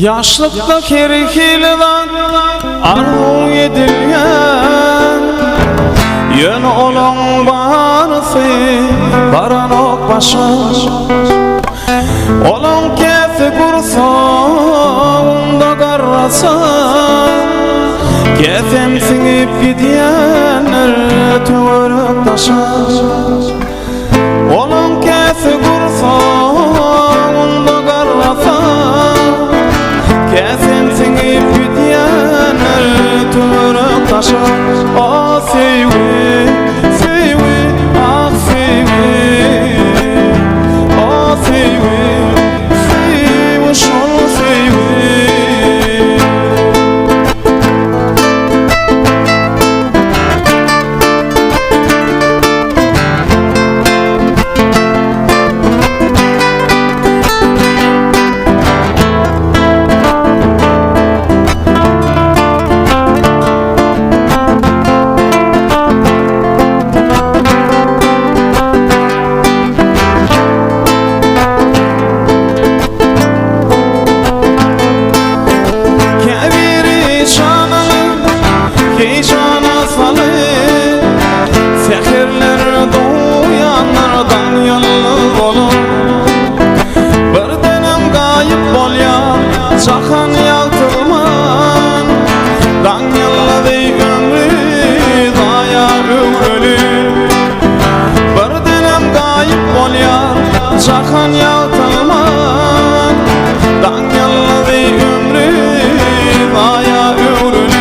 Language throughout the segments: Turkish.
Yaşlıkta kerikilden arzu edilgen yön olan barısı baranok başa olan kefi kursağında karrasa kefem singip gidiyenler tüvürüp taşa olan kefi kursağında karrasa kefem singip gidiyenler tüvürüp taşa o sevgi sevgi ah sevgi o sevgi sevgi şol sevgi Heyecana salı Fekirler duyanlardan yalnız olur Bir dönem gayip bol ya Çakan yaltılman Dan yılladı ömrü Daya ömrülü Bir dönem gayip bol ya Çakan yaltılman Dan yılladı ömrü Daya ömrülü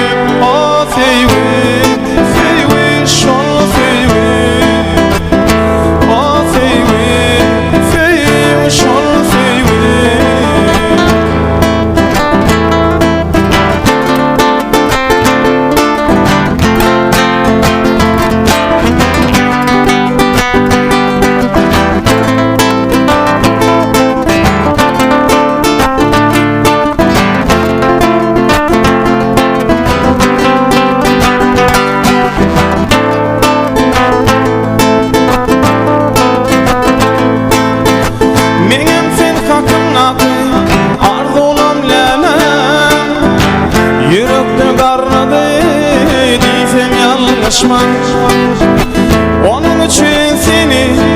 Onun için seni